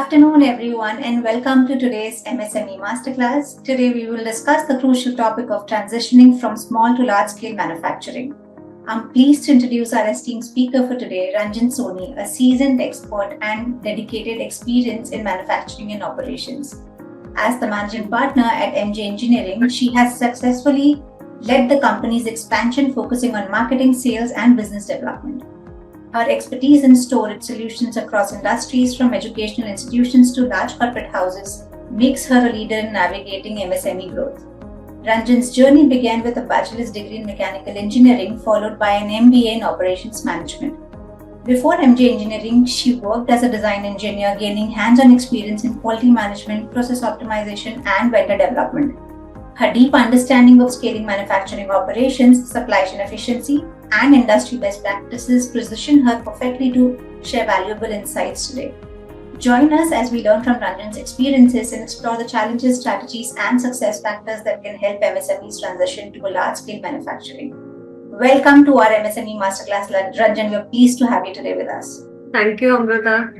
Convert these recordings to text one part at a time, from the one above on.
afternoon, everyone, and welcome to today's MSME Masterclass. Today, we will discuss the crucial topic of transitioning from small to large scale manufacturing. I'm pleased to introduce our esteemed speaker for today, Ranjan Soni, a seasoned expert and dedicated experience in manufacturing and operations. As the managing partner at MJ Engineering, she has successfully led the company's expansion, focusing on marketing, sales, and business development. Her expertise in storage solutions across industries, from educational institutions to large corporate houses, makes her a leader in navigating MSME growth. Ranjan's journey began with a bachelor's degree in mechanical engineering, followed by an MBA in operations management. Before MJ Engineering, she worked as a design engineer, gaining hands-on experience in quality management, process optimization, and vendor development. Her deep understanding of scaling manufacturing operations, supply chain efficiency, and industry best practices position her perfectly to share valuable insights today. Join us as we learn from Ranjan's experiences and explore the challenges, strategies, and success factors that can help MSMEs transition to a large-scale manufacturing. Welcome to our MSME Masterclass, Ranjan. We're pleased to have you today with us. Thank you, Amrita.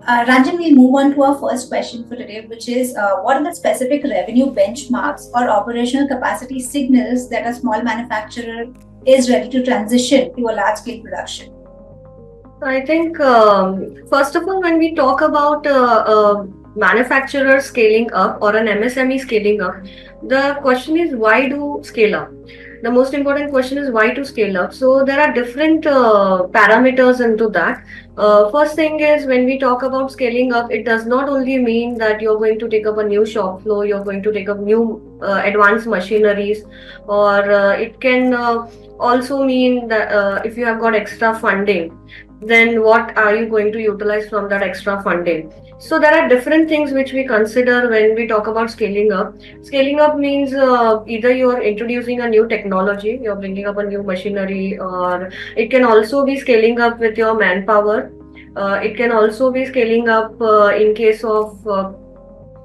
Ranjan, we'll move on to our first question for today, which is what are the specific revenue benchmarks or operational capacity signals that a small manufacturer is ready to transition to a large-scale production? I think, first of all, when we talk about manufacturer scaling up or an MSME scaling up, the question is why do scale up? The most important question is why to scale up. So there are different parameters into that. First thing is, when we talk about scaling up, it does not only mean that you're going to take up a new shop floor, you're going to take up new advanced machineries, or it can also mean that if you have got extra funding, then what are you going to utilize from that extra funding? So there are different things which we consider when we talk about scaling up. Scaling up means either you're introducing a new technology, you're bringing up a new machinery, or it can also be scaling up with your manpower. It can also be scaling up in case of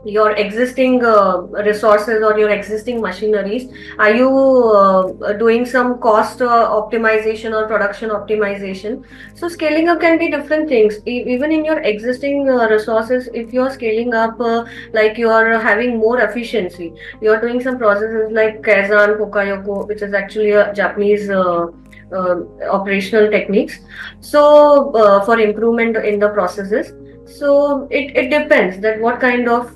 your existing resources or your existing machineries. Are you doing some cost optimization or production optimization? So scaling up can be different things. Even in your existing resources, if you're scaling up, like you are having more efficiency, you're doing some processes like Kaizen, Pokayoko, which is actually a Japanese operational techniques. So for improvement in the processes. So it depends that what kind of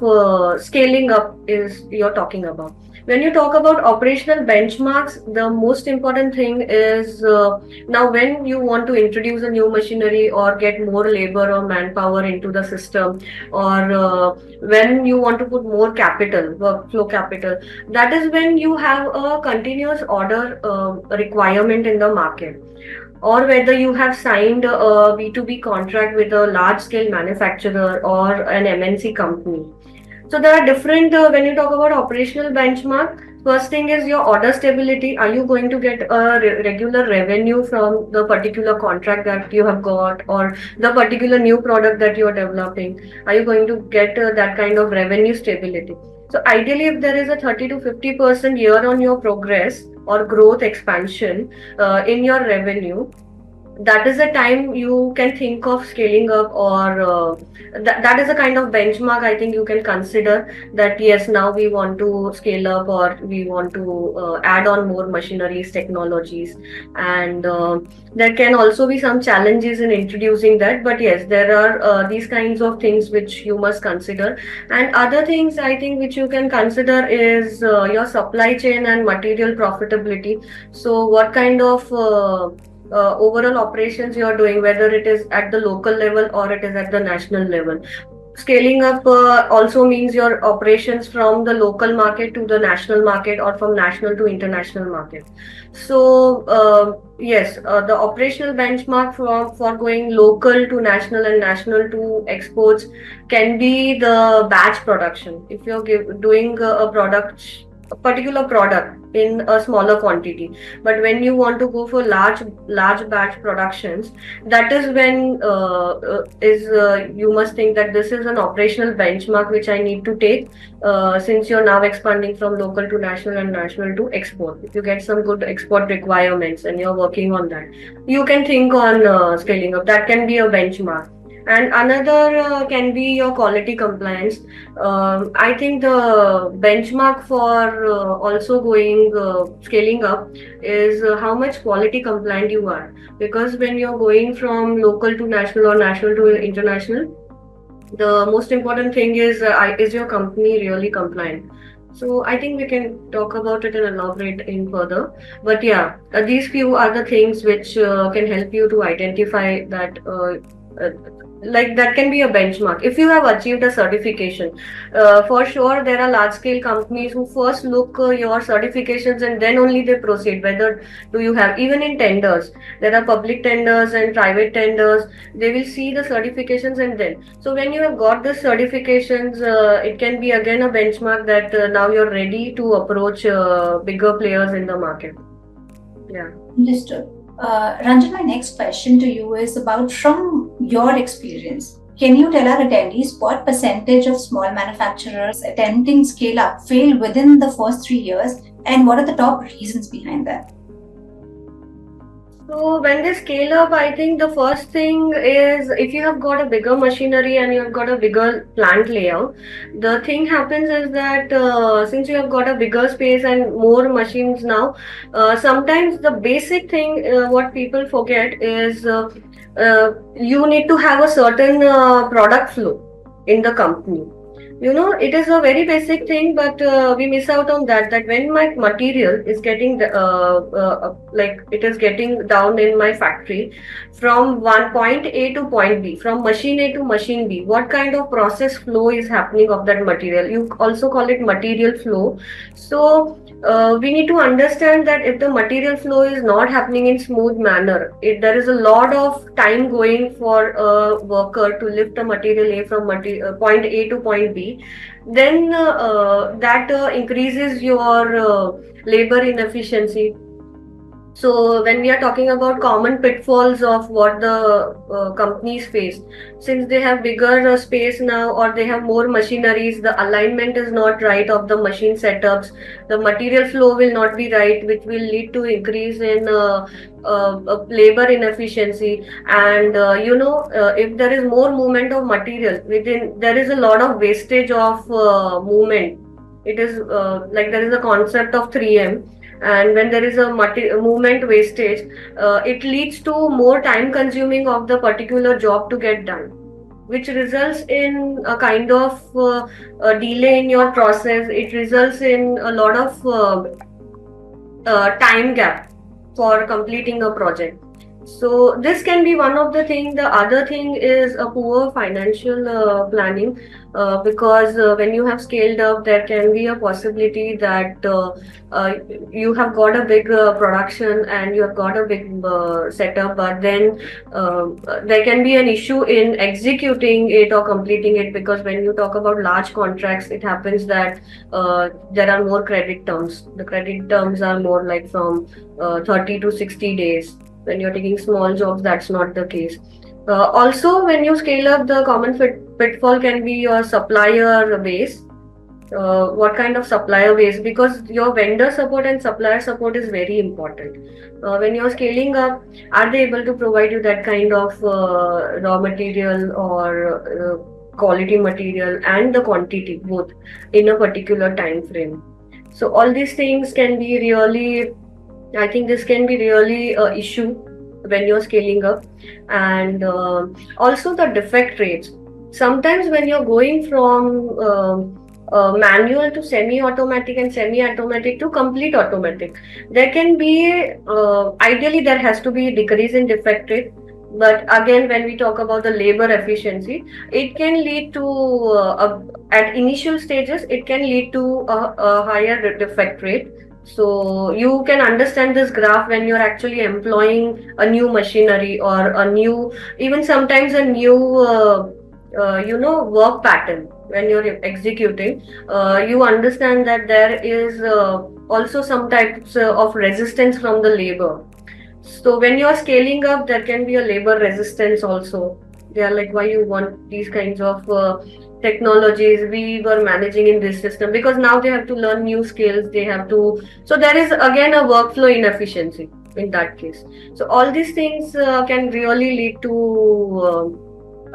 scaling up is you're talking about. When you talk about operational benchmarks, the most important thing is now when you want to introduce a new machinery or get more labor or manpower into the system, or when you want to put more capital, workflow capital, that is when you have a continuous order requirement in the market, or whether you have signed a B2B contract with a large scale manufacturer or an MNC company. So there are different, when you talk about operational benchmark, first thing is your order stability. Are you going to get a regular revenue from the particular contract that you have got, or the particular new product that you are developing? Are you going to get that kind of revenue stability? So ideally, if there is a 30 to 50% year on year progress or growth expansion in your revenue, that is the time you can think of scaling up, or that is a kind of benchmark I think you can consider, that yes, now we want to scale up, or we want to add on more machineries, technologies, and there can also be some challenges in introducing that, but yes, there are these kinds of things which you must consider. And other things I think which you can consider is your supply chain and material profitability. So what kind of overall operations you are doing, whether it is at the local level or it is at the national level. Scaling up also means your operations from the local market to the national market, or from national to international market. So yes, the operational benchmark for going local to national and national to exports can be the batch production. If you're doing a particular product in a smaller quantity, but when you want to go for large batch productions, that is when you must think that this is an operational benchmark which I need to take, since you're now expanding from local to national and national to export. If you get some good export requirements and you're working on that, you can think on scaling up. That can be a benchmark. And another can be your quality compliance. I think the benchmark for also going scaling up is how much quality compliant you are. Because when you're going from local to national or national to international, the most important thing is your company really compliant? So I think we can talk about it and elaborate in further. But yeah, these few are the things which can help you to identify that uh, like that can be a benchmark if you have achieved a certification. For sure there are large scale companies who first look your certifications and then only they proceed whether do you have, even in tenders there are public tenders and private tenders, they will see the certifications and then, so when you have got the certifications, it can be again a benchmark that now you're ready to approach bigger players in the market. Yeah. Understood. Ranjan, my next question to you is about from your experience. Can you tell our attendees what percentage of small manufacturers attempting scale up fail within the first 3 years, and what are the top reasons behind that? So when they scale up, I think the first thing is if you have got a bigger machinery and you have got a bigger plant layout, the thing happens is that since you have got a bigger space and more machines now, sometimes the basic thing what people forget is you need to have a certain product flow in the company. It is a very basic thing, but we miss out on that when my material is getting like it is getting down in my factory from one point A to point B, from machine A to machine B, what kind of process flow is happening of that material, you also call it material flow. So we need to understand that if the material flow is not happening in smooth manner, if there is a lot of time going for a worker to lift a material A from point A to point B, then that increases your labor inefficiency. So when we are talking about common pitfalls of what the companies face, since they have bigger space now or they have more machineries, the alignment is not right of the machine setups, the material flow will not be right, which will lead to increase in labor inefficiency. And if there is more movement of material within, there is a lot of wastage of movement. It is like there is a concept of 3M, and when there is a movement wastage, it leads to more time consuming of the particular job to get done, which results in a kind of a delay in your process. It results in a lot of time gap for completing a project. So this can be one of the thing. The other thing is a poor financial planning, because when you have scaled up, there can be a possibility that you have got a big production and you have got a big setup, but then there can be an issue in executing it or completing it, because when you talk about large contracts, it happens that there are more credit terms. The credit terms are more like from 30 to 60 days. When you're taking small jobs, that's not the case. Also, when you scale up, the common pitfall can be your supplier base. What kind of supplier base? Because your vendor support and supplier support is very important. When you're scaling up, are they able to provide you that kind of raw material or quality material and the quantity both in a particular time frame? So all these things can be really, I think this can be really an issue when you're scaling up. And also the defect rates. Sometimes when you're going from manual to semi-automatic and semi-automatic to complete automatic, there can be, ideally there has to be a decrease in defect rate. But again, when we talk about the labor efficiency, it can lead to, at initial stages, it can lead to a higher defect rate. So you can understand this graph when you're actually employing a new machinery or a new, even sometimes a new, work pattern. When you're executing, you understand that there is also some types of resistance from the labor. So when you're scaling up, there can be a labor resistance also. They are like, why you want these kinds of technologies we were managing in this system, because now they have to learn new skills, they have to, so there is again a workflow inefficiency in that case. So all these things can really lead to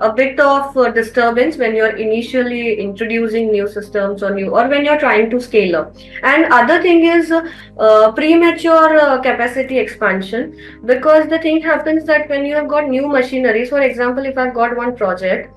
a bit of disturbance when you're initially introducing new systems or when you're trying to scale up. And other thing is premature capacity expansion, because the thing happens that when you have got new machineries, for example, if I've got one project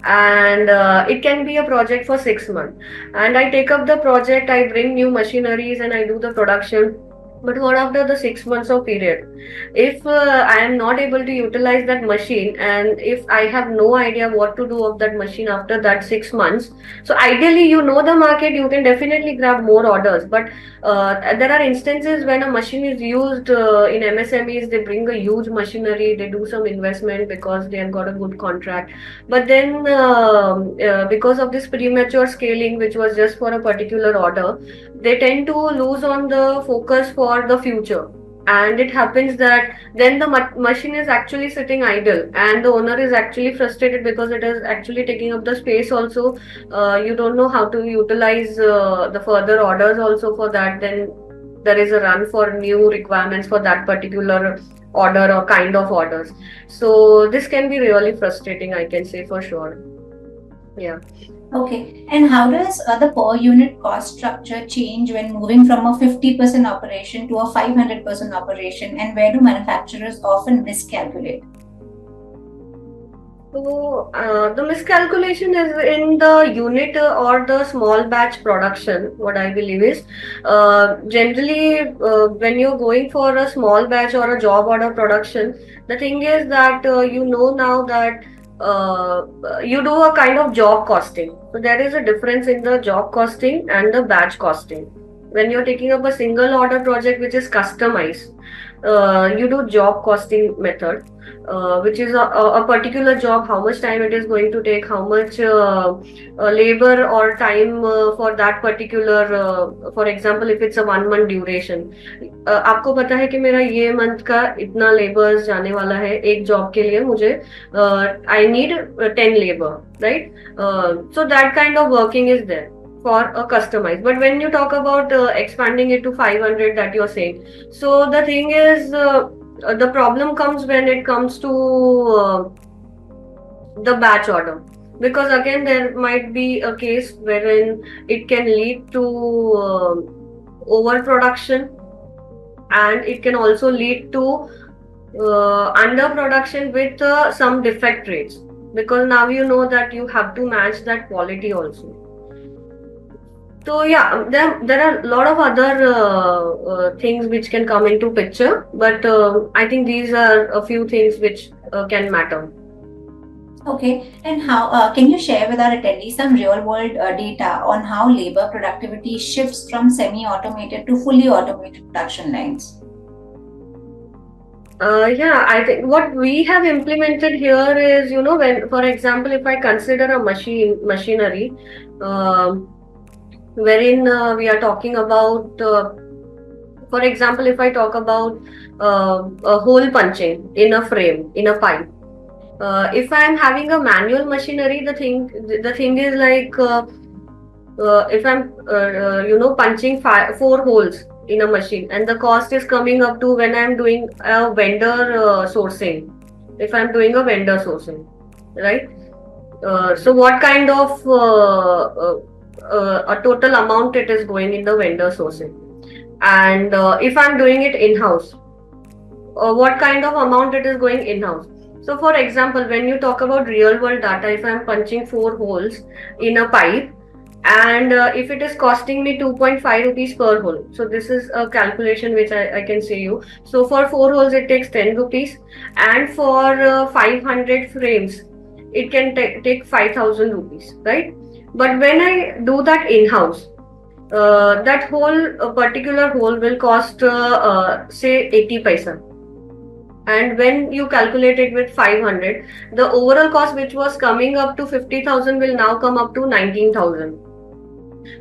and it can be a project for 6 months, and I take up the project, I bring new machineries and I do the production. But what after the 6 months of period? If I am not able to utilize that machine, and if I have no idea what to do of that machine after that 6 months, so ideally, you know the market, you can definitely grab more orders. But there are instances when a machine is used in MSMEs, they bring a huge machinery, they do some investment because they have got a good contract. But then, because of this premature scaling, which was just for a particular order, they tend to lose on the focus for the future. And it happens that then the machine is actually sitting idle, and the owner is actually frustrated because it is actually taking up the space also. You don't know how to utilize the further orders also for that. Then there is a run for new requirements for that particular order or kind of orders. So this can be really frustrating, I can say for sure. Yeah. Okay, and how does the per unit cost structure change when moving from a 50% operation to a 500% operation, and where do manufacturers often miscalculate? So the miscalculation is in the unit or the small batch production. What I believe is, generally when you're going for a small batch or a job order production, the thing is that you know now that you do a kind of job costing. So there is a difference in the job costing and the batch costing. When you're taking up a single order project which is customized, you do job costing method, which is a particular job, how much time it is going to take, how much labor or time for that particular, for example, if it's a 1 month duration, आपको पता है कि मेरा ये month का इतना labours जाने वाला है एक जॉब के लिए, मुझे I need 10 labour, right? So that kind of working is there for a customized. But when you talk about expanding it to 500 that you're saying, so the thing is, the problem comes when it comes to the batch order, because again there might be a case wherein it can lead to overproduction, and it can also lead to underproduction with some defect rates, because now you know that you have to match that quality also. So yeah, there are a lot of other things which can come into picture, but I think these are a few things which can matter. Okay, and how can you share with our attendees some real-world data on how labor productivity shifts from semi-automated to fully automated production lines? Yeah, I think what we have implemented here is, when, for example, if I consider a machinery, wherein we are talking about, for example, if I talk about a hole punching in a frame, in a pipe. If I am having a manual machinery, the thing is like, if I'm punching 4 holes in a machine, and the cost is coming up to when I'm doing a vendor sourcing. If I'm doing a vendor sourcing, right? So what kind of a total amount it is going in the vendor sourcing, and if I'm doing it in-house, what kind of amount it is going in-house. So for example, when you talk about real world data, if I'm punching 4 holes in a pipe, and if it is costing me 2.5 rupees per hole, so this is a calculation which I can say you. So for 4 holes it takes 10 rupees, and for 500 frames it can take 5,000 rupees, right? But when I do that in-house, that whole particular hole will cost say 80 paisa. And when you calculate it with 500, the overall cost which was coming up to 50,000 will now come up to 19,000.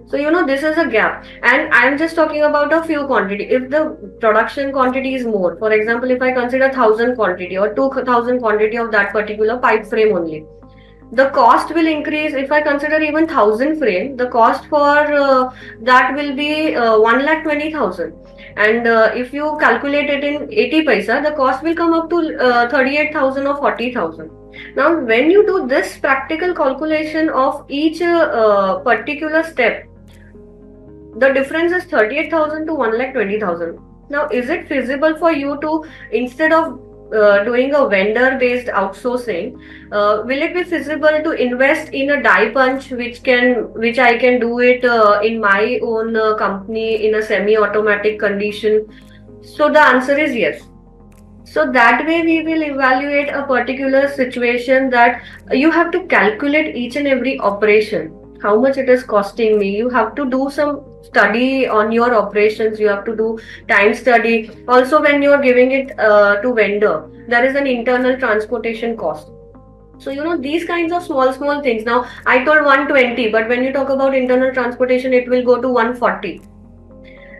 So this is a gap, and I am just talking about a few quantity. If the production quantity is more, for example, if I consider 1,000 quantity or 2,000 quantity of that particular pipe frame only, the cost will increase. If I consider even 1,000 frame, the cost for that will be 1,20,000. And if you calculate it in 80 paisa, the cost will come up to 38,000 or 40,000. Now, when you do this practical calculation of each particular step, the difference is 38,000 to 1,20,000. Now, is it feasible for you to, instead of doing a vendor based outsourcing, will it be feasible to invest in a die punch which I can do it in my own company in a semi automatic condition? So the answer is yes. So that way we will evaluate a particular situation, that you have to calculate each and every operation, how much it is costing me. You have to do some study on your operations. You have to do time study. Also, when you are giving it to vendor, there is an internal transportation cost. So, these kinds of small things. Now, I told 120, but when you talk about internal transportation, it will go to 140.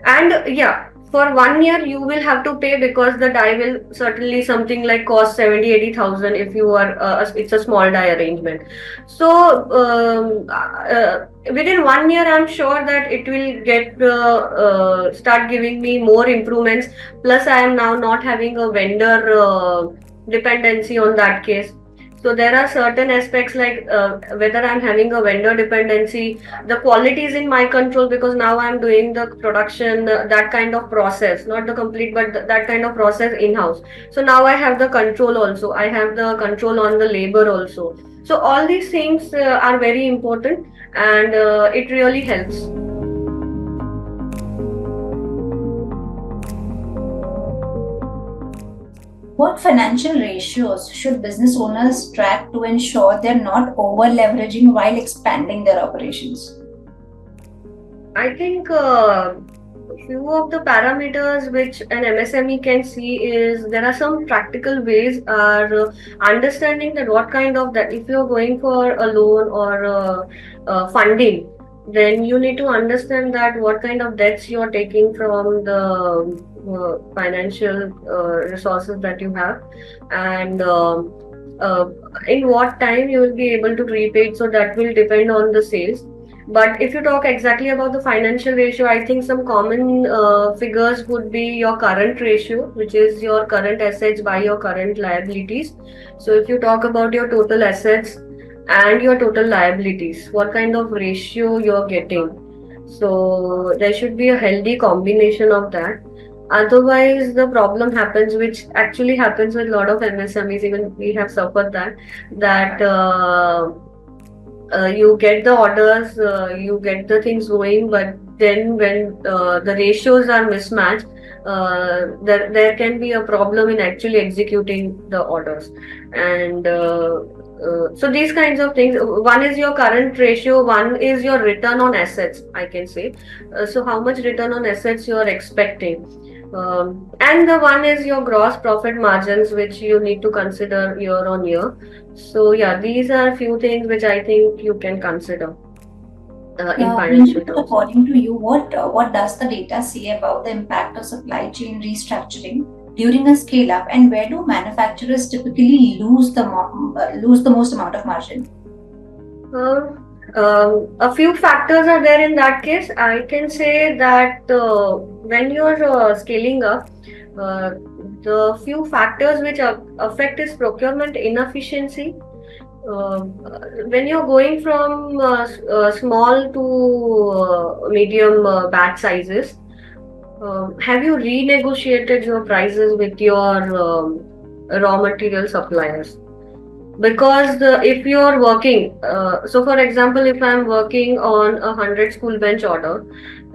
And yeah, for 1 year you will have to pay, because the die will certainly something like cost 70-80,000 if you are it's a small die arrangement. So within 1 year I'm sure that it will get start giving me more improvements. Plus I am now not having a vendor dependency on that case. So there are certain aspects like whether I'm having a vendor dependency, the quality is in my control, because now I'm doing the production, that kind of process, not the complete, but that kind of process in-house. So now I have the control also. I have the control on the labor also. So all these things are very important, and it really helps. What financial ratios should business owners track to ensure they're not over leveraging while expanding their operations? I think few of the parameters which an MSME can see is, there are some practical ways are understanding that what kind of, that if you're going for a loan or funding, then you need to understand that what kind of debts you're taking from the financial resources that you have, and in what time you will be able to repay it. So that will depend on the sales. But if you talk exactly about the financial ratio, I think some common figures would be your current ratio, which is your current assets by your current liabilities. So if you talk about your total assets and your total liabilities, what kind of ratio you're getting. So there should be a healthy combination of that. Otherwise, the problem happens, which actually happens with a lot of MSMEs, even we have suffered that you get the orders, you get the things going, but then when the ratios are mismatched, there can be a problem in actually executing the orders. And so these kinds of things, one is your current ratio, one is your return on assets, I can say. So how much return on assets you are expecting. And the one is your gross profit margins, which you need to consider year on year. So yeah, these are a few things which I think you can consider in financial terms. According to you, what does the data say about the impact of supply chain restructuring during a scale up, and where do manufacturers typically lose the most amount of margin? A few factors are there in that case. I can say that when you're scaling up, the few factors which affect is procurement inefficiency. When you're going from small to medium batch sizes, have you renegotiated your prices with your raw material suppliers? Because if you're working, so for example, if I'm working on 100 school bench order,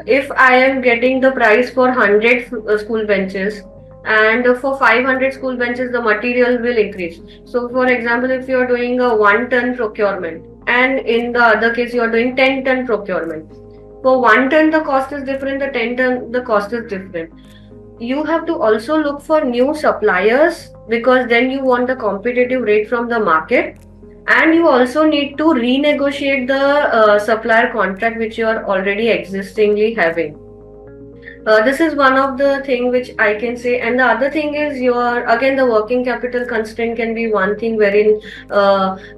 if I am getting the price for 100 school benches, and for 500 school benches the material will increase. So for example, if you're doing a 1 ton procurement, and in the other case you're doing 10-ton procurement, for 1 ton the cost is different, the 10-ton the cost is different. You have to also look for new suppliers, because then you want the competitive rate from the market, and you also need to renegotiate the supplier contract which you are already existingly having. This is one of the thing which I can say, and the other thing is your again the working capital constraint can be one thing wherein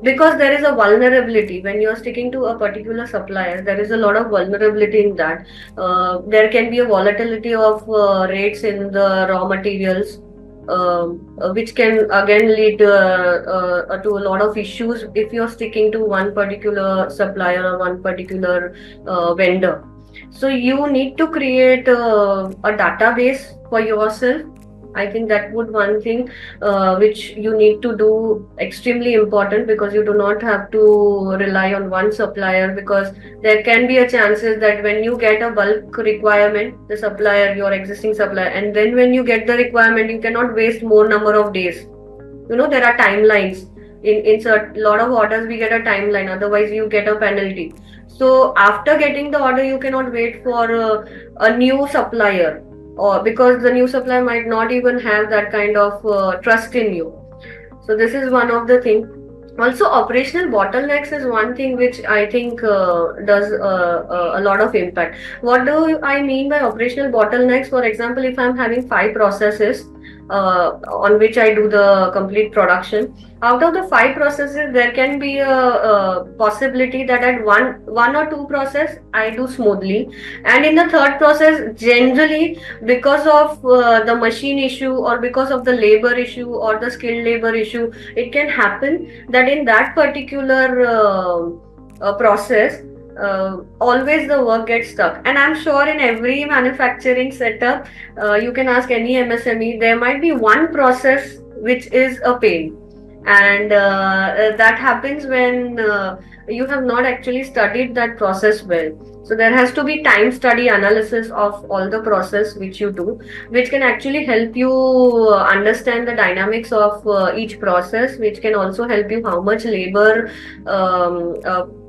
because there is a vulnerability when you're sticking to a particular supplier, there is a lot of vulnerability in that. There can be a volatility of rates in the raw materials. Which can again lead to a lot of issues if you're sticking to one particular supplier or one particular vendor. So you need to create a database for yourself. I think that would one thing which you need to do extremely important, because you do not have to rely on one supplier, because there can be a chances that when you get a bulk requirement, the supplier, your existing supplier, and then when you get the requirement, you cannot waste more number of days. You know, there are timelines in certain lot of orders. We get a timeline, otherwise you get a penalty. So after getting the order, you cannot wait for a new supplier, or because the new supplier might not even have that kind of trust in you. So this is one of the thing. Also, operational bottlenecks is one thing which I think does a lot of impact. What do I mean by operational bottlenecks? For example, if I'm having 5 processes on which I do the complete production, out of the 5 processes, there can be a possibility that at one or two process I do smoothly, and in the third process, generally because of the machine issue or because of the labor issue or the skilled labor issue, it can happen that in that particular process, always the work gets stuck. And I'm sure in every manufacturing setup, you can ask any MSME, there might be one process which is a pain. And that happens when you have not actually studied that process well. So there has to be time study analysis of all the process which you do, which can actually help you understand the dynamics of each process, which can also help you how much labor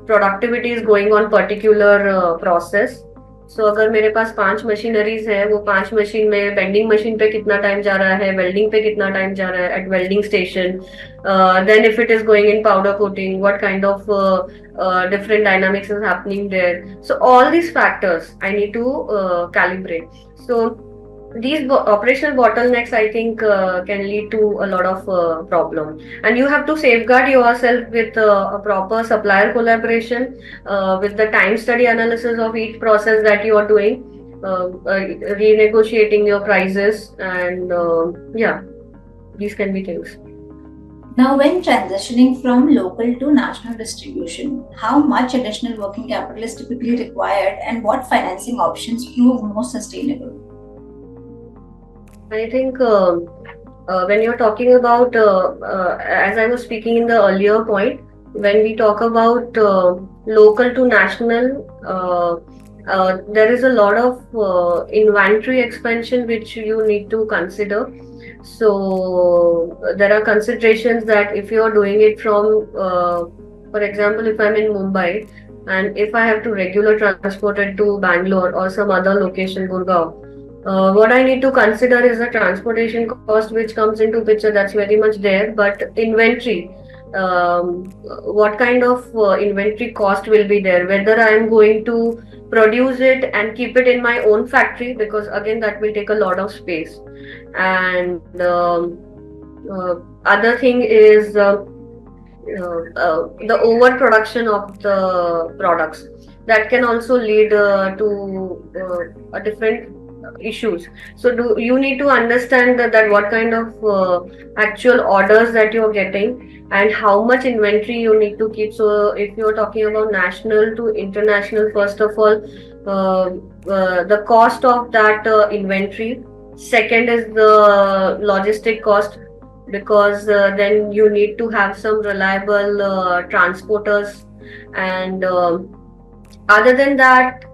productivity is going on particular process. So अगर मेरे पास 5 machineries है, वो 5 machine में bending machine पे कितना time जा रहा है, वेल्डिंग पे कितना टाइम जा रहा है at welding station, then if it is going in powder coating, what kind of different dynamics is happening there. So all these factors I need to calibrate. So these operational bottlenecks, I think, can lead to a lot of problem, and you have to safeguard yourself with a proper supplier collaboration, with the time study analysis of each process that you are doing, renegotiating your prices, and yeah, these can be things. Now, when transitioning from local to national distribution, how much additional working capital is typically required, and what financing options prove most sustainable? I think when you're talking about, as I was speaking in the earlier point, when we talk about local to national, there is a lot of inventory expansion which you need to consider. So there are considerations that if you are doing it from, for example, if I'm in Mumbai and if I have to regular transport it to Bangalore or some other location, Gurgaon, what I need to consider is the transportation cost which comes into picture. That's very much there. But inventory, what kind of inventory cost will be there? Whether I am going to produce it and keep it in my own factory, because again that will take a lot of space. And other thing is the overproduction of the products. That can also lead to a different issues. So you need to understand that what kind of actual orders that you're getting and how much inventory you need to keep. So if you're talking about national to international, first of all, the cost of that inventory. Second is the logistic cost, because then you need to have some reliable transporters. And other than that,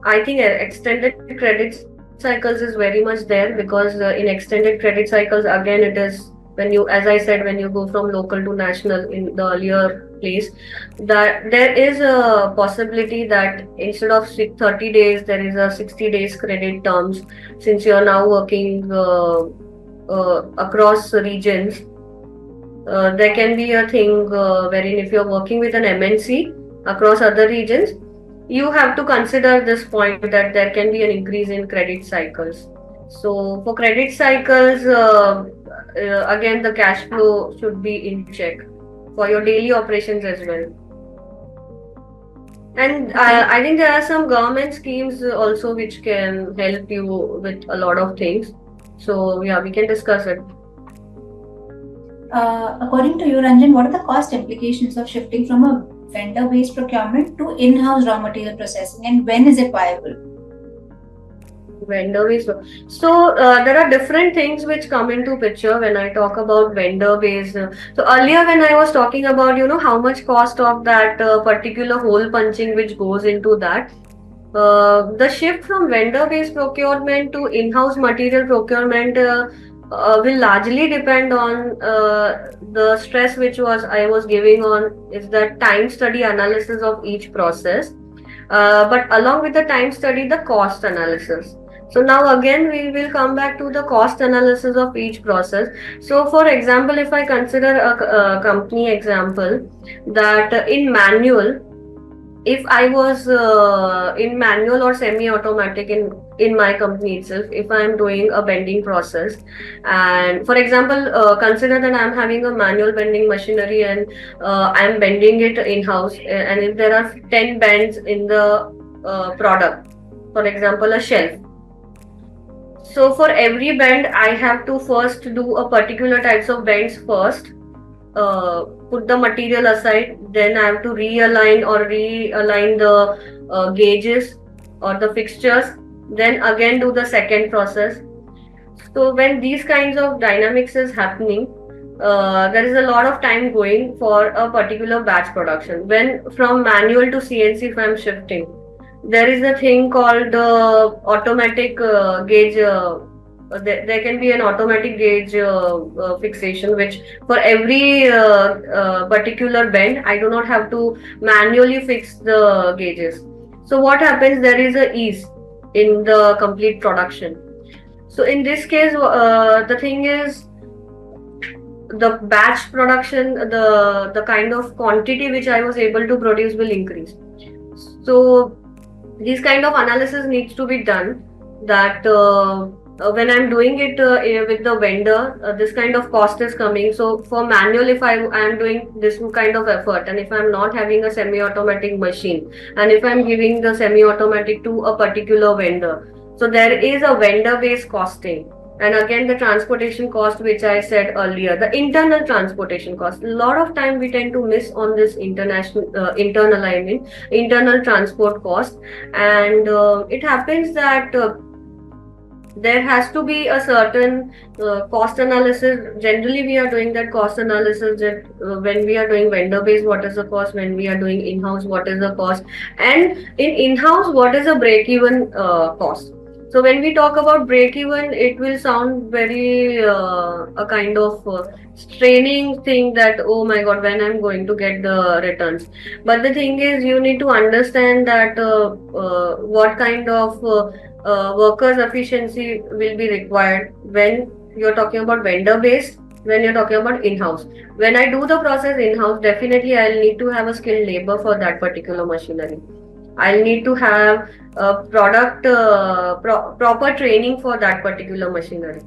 I think extended credit cycles is very much there, because in extended credit cycles, again, it is when you, as I said, when you go from local to national in the earlier place, that there is a possibility that instead of 30 days, there is a 60 days credit terms, since you are now working across regions. There can be a thing wherein if you're working with an MNC across other regions, you have to consider this point that there can be an increase in credit cycles. So for credit cycles, again the cash flow should be in check for your daily operations as well. And Okay. I think there are some government schemes also which can help you with a lot of things. So yeah, we can discuss it. According to you, Ranjan, what are the cost implications of shifting from a vendor-based procurement to in-house raw material processing, and when is it viable? Vendor based. So there are different things which come into picture when I talk about vendor based. So earlier when I was talking about how much cost of that particular hole punching which goes into that. The shift from vendor-based procurement to in-house material procurement will largely depend on the stress which I was giving on is the time study analysis of each process, but along with the time study, the cost analysis. So now again we will come back to the cost analysis of each process. So for example, if I consider a company example that in manual, if I was in manual or semi-automatic in my company itself, if I am doing a bending process, and for example, consider that I am having a manual bending machinery and I am bending it in-house, and if there are 10 bends in the product, for example, a shelf. So for every bend, I have to first do a particular types of bends first, put the material aside, then I have to realign the gauges or the fixtures, then again do the second process. So when these kinds of dynamics is happening, there is a lot of time going for a particular batch production. When from manual to CNC, if I'm shifting, there is a thing called automatic gauge. There can be an automatic gauge fixation, which for every particular bend, I do not have to manually fix the gauges. So what happens? There is a ease in the complete production. So in this case, the thing is the batch production, the kind of quantity which I was able to produce will increase. So these kind of analysis needs to be done that when I'm doing it with the vendor, this kind of cost is coming. So for manual, if I am doing this kind of effort, and if I'm not having a semi-automatic machine, and if I'm giving the semi-automatic to a particular vendor, so there is a vendor-based costing. And again, the transportation cost, which I said earlier, the internal transportation cost. A lot of time we tend to miss on this internal transport cost, and it happens that there has to be a certain cost analysis. Generally we are doing that cost analysis that when we are doing vendor based, what is the cost, when we are doing in-house, what is the cost, and in-house, what is the break even cost. So when we talk about break even, it will sound very a kind of straining thing that, oh my god, when I'm going to get the returns. But the thing is, you need to understand that what kind of workers efficiency will be required when you're talking about vendor based, when you're talking about in-house. When I do the process in-house, definitely I'll need to have a skilled labor for that particular machinery. I'll need to have a proper training for that particular machinery.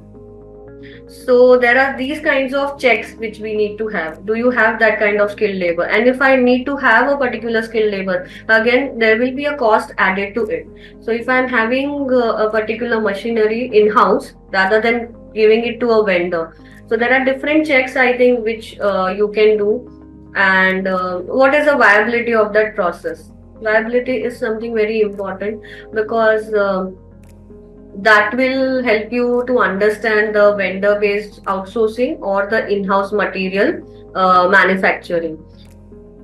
So there are these kinds of checks which we need to have. Do you have that kind of skilled labor? And if I need to have a particular skilled labor, again there will be a cost added to it. So if I'm having a particular machinery in-house rather than giving it to a vendor, so there are different checks I think which you can do. And what is the viability of that process? Viability is something very important because that will help you to understand the vendor based outsourcing or the in-house material manufacturing.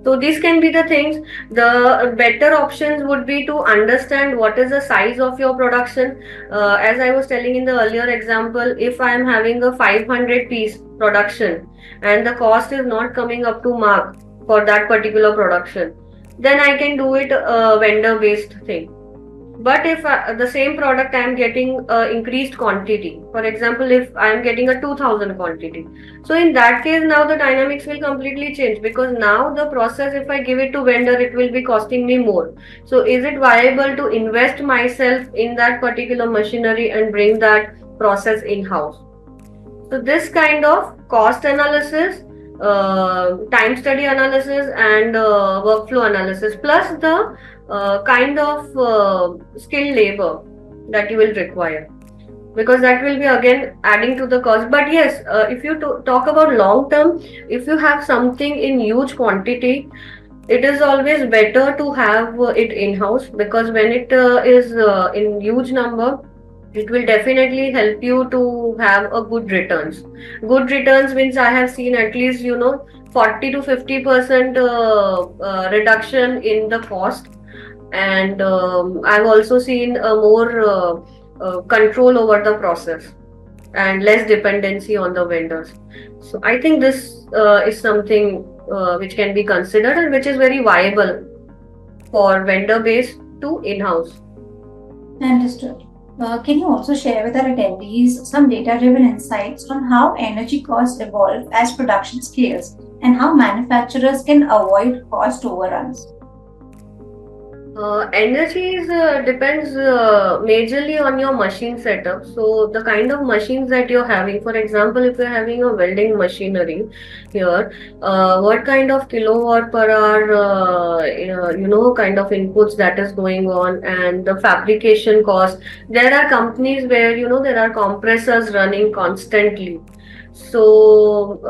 So these can be the things. The better options would be to understand what is the size of your production. As I was telling in the earlier example, if I am having a 500 piece production and the cost is not coming up to mark for that particular production, then I can do it a vendor based thing. But if the same product I am getting increased quantity, for example, if I am getting a 2000 quantity, so in that case now the dynamics will completely change, because now the process, if I give it to vendor, it will be costing me more. So is it viable to invest myself in that particular machinery and bring that process in house? So this kind of cost analysis, time study analysis, and workflow analysis, plus the kind of skilled labor that you will require, because that will be again adding to the cost. But yes, if you talk about long term, if you have something in huge quantity, it is always better to have it in house, because when it is in huge number, it will definitely help you to have a good returns. Good returns means I have seen at least 40 to 50% reduction in the cost, and I've also seen a more control over the process and less dependency on the vendors. So I think this is something which can be considered and which is very viable for vendor base to in-house. Understood. Can you also share with our attendees some data-driven insights on how energy costs evolve as production scales and how manufacturers can avoid cost overruns? Energy depends majorly on your machine setup. So the kind of machines that you're having, for example, if you're having a welding machinery here, what kind of kilowatt per hour, kind of inputs that is going on, and the fabrication cost. There are companies where there are compressors running constantly. So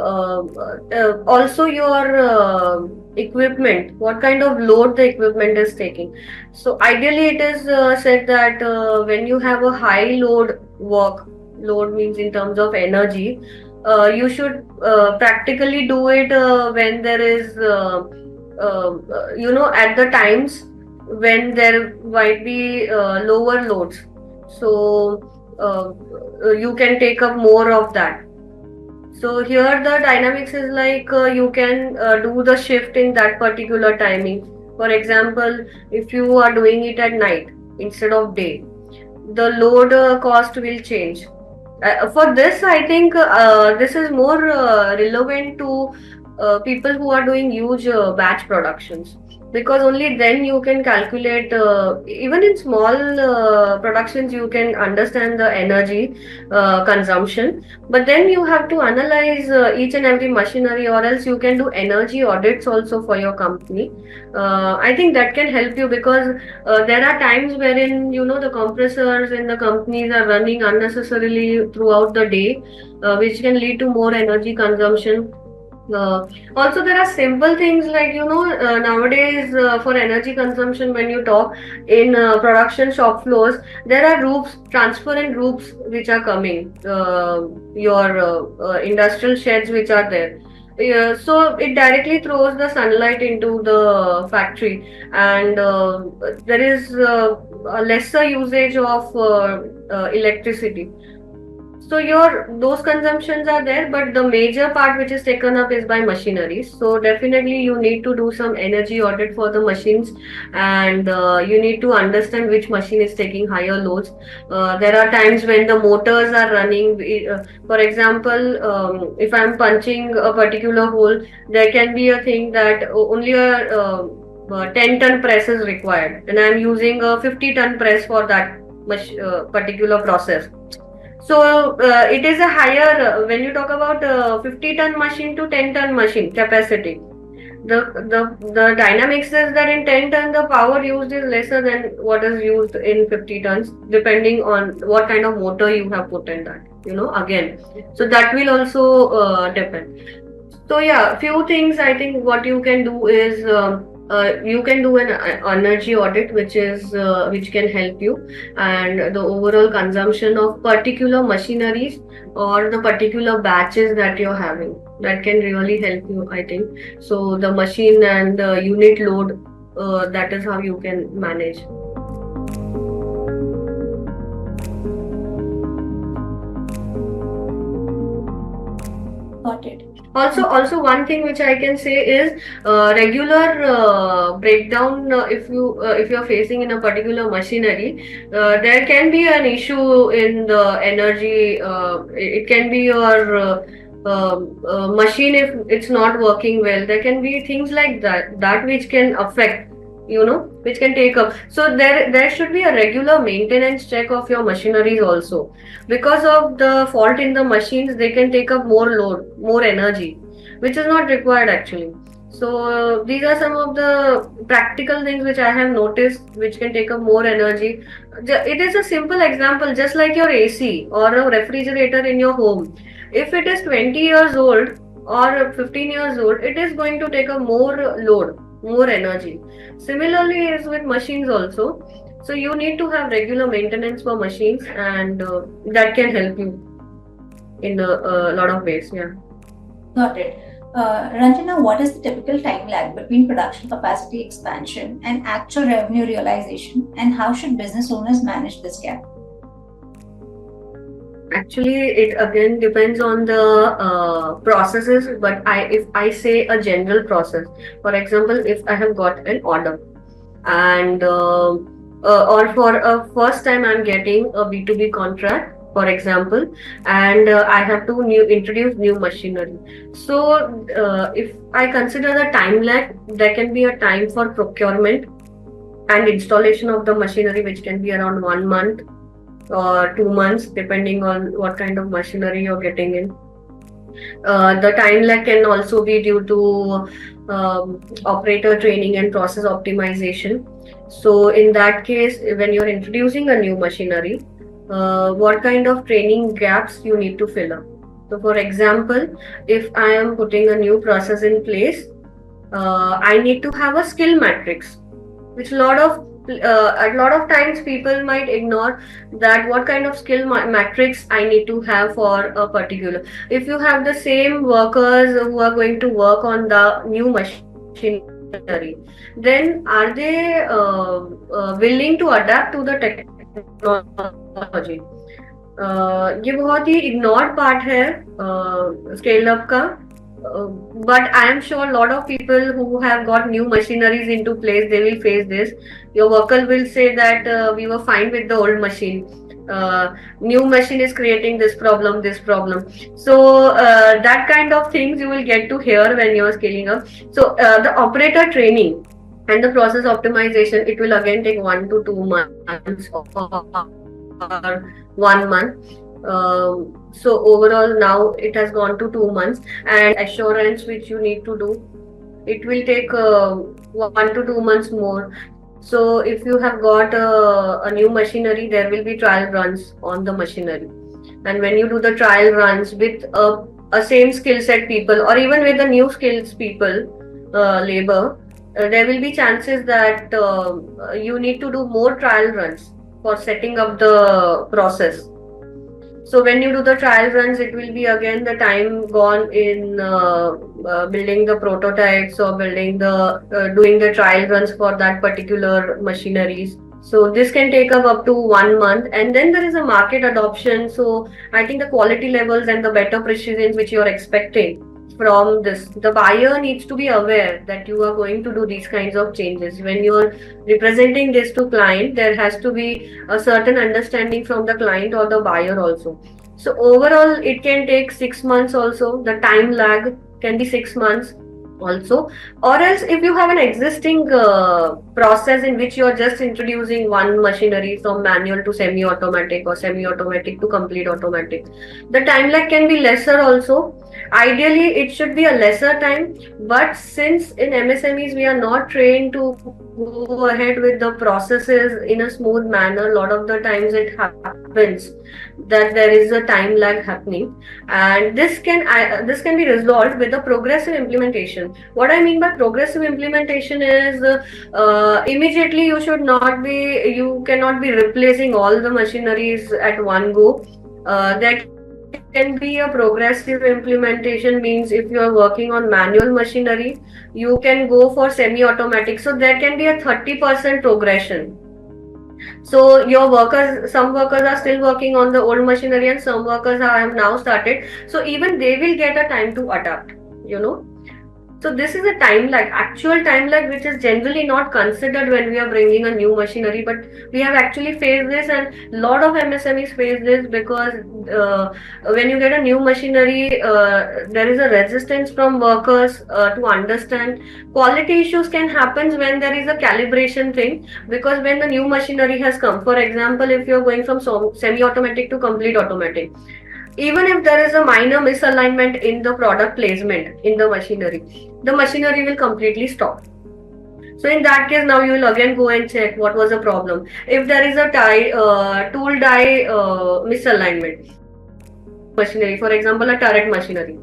also your equipment, what kind of load the equipment is taking. So ideally it is said that when you have a high load work, load means in terms of energy, you should practically do it when there is at the times when there might be lower loads. So you can take up more of that. So here the dynamics is like you can do the shift in that particular timing. For example, if you are doing it at night instead of day, the load cost will change. For this, I think this is more relevant to people who are doing huge batch productions, because only then you can calculate. Even in small productions, you can understand the energy consumption, but then you have to analyze each and every machinery, or else you can do energy audits also for your company. I think that can help you, because there are times wherein the compressors in the companies are running unnecessarily throughout the day, which can lead to more energy consumption. Also, there are simple things like nowadays for energy consumption, when you talk in production shop floors, there are roofs, transparent roofs which are coming. Your industrial sheds which are there. Yeah, so it directly throws the sunlight into the factory, and there is a lesser usage of electricity. So your those consumptions are there, but the major part which is taken up is by machineries. So definitely you need to do some energy audit for the machines, and you need to understand which machine is taking higher loads. There are times when the motors are running. For example, if I'm punching a particular hole, there can be a thing that only a 10-ton press is required, and I'm using a 50-ton press for that particular process. So it is a higher when you talk about 50-ton machine to 10-ton machine capacity. The dynamics is that in 10-ton the power used is lesser than what is used in 50 tons, depending on what kind of motor you have put in that. Again, so that will also depend. So yeah, few things I think what you can do is. You can do an energy audit, which can help you, and the overall consumption of particular machineries or the particular batches that you're having, that can really help you, I think. So the machine and the unit load, that is how you can manage. Got it. Also one thing which I can say is regular breakdown. If you're facing in a particular machinery, there can be an issue in the energy. It can be your machine if it's not working well. There can be things like that which can affect, which can take up. So there should be a regular maintenance check of your machineries also. Because of the fault in the machines, they can take up more load, more energy, which is not required actually. So these are some of the practical things which I have noticed which can take up more energy. It is a simple example, just like your AC or a refrigerator in your home. If it is 20 years old or 15 years old, it is going to take up more load, more energy. Similarly is with machines also. So you need to have regular maintenance for machines, and that can help you in a lot of ways. Yeah. Got it. Ranjana, what is the typical time lag between production capacity expansion and actual revenue realization, and how should business owners manage this gap? Actually, it again depends on the processes, but if I say a general process, for example, if I have got an order and or for a first time I'm getting a B2B contract, for example, and I have to introduce new machinery. So if I consider the time lag, there can be a time for procurement and installation of the machinery, which can be around 1 month or 2 months, depending on what kind of machinery you're getting in. The time lag can also be due to operator training and process optimization. So in that case, when you're introducing a new machinery, what kind of training gaps you need to fill up. So for example, if I am putting a new process in place, I need to have a skill matrix, which a lot of times people might ignore, that what kind of skill matrix I need to have for a particular. If you have the same workers who are going to work on the new machinery, then are they willing to adapt to the technology? ये बहुत ही ignored part है scale up का. But I am sure a lot of people who have got new machineries into place, they will face this. Your worker will say that we were fine with the old machine. New machine is creating this problem. So that kind of things you will get to hear when you are scaling up. So the operator training and the process optimization, it will again take 1 to 2 months or 1 month. So overall now it has gone to 2 months, and assurance which you need to do, it will take 1 to 2 months more. So if you have got a new machinery, there will be trial runs on the machinery, and when you do the trial runs with a same skill set people, or even with the new skills people, labor, there will be chances that you need to do more trial runs for setting up the process. So when you do the trial runs, it will be again the time gone in building the prototypes or doing the trial runs for that particular machineries. So this can take up to 1 month, and then there is a market adoption. So I think the quality levels and the better precision which you are expecting from this, the buyer needs to be aware that you are going to do these kinds of changes. When you are representing this to client, there has to be a certain understanding from the client or the buyer also. So overall it can take 6 months also. The time lag can be 6 months also. Or else if you have an existing process in which you are just introducing one machinery from manual to semi-automatic or semi-automatic to complete automatic, the time lag can be lesser also. Ideally it should be a lesser time, but since in MSMEs we are not trained to go ahead with the processes in a smooth manner, a lot of the times it happens that there is a time lag happening, and this can be resolved with a progressive implementation. What I mean by progressive implementation is immediately you cannot be replacing all the machineries at one go. There can be a progressive implementation, means if you are working on manual machinery, you can go for semi-automatic. So there can be a 30% progression So your workers, some workers are still working on the old machinery and some workers have now started. So even they will get a time to adapt, you know. So this is a time lag, actual time lag, which is generally not considered when we are bringing a new machinery, but we have actually faced this, and a lot of MSMEs face this because when you get a new machinery, there is a resistance from workers to understand. Quality issues can happen when there is a calibration thing, because when the new machinery has come, for example, if you are going from semi-automatic to complete automatic, even if there is a minor misalignment in the product placement in the machinery will completely stop. So in that case, now you will again go and check what was the problem. If there is a tool die misalignment, machinery, for example, a turret machinery.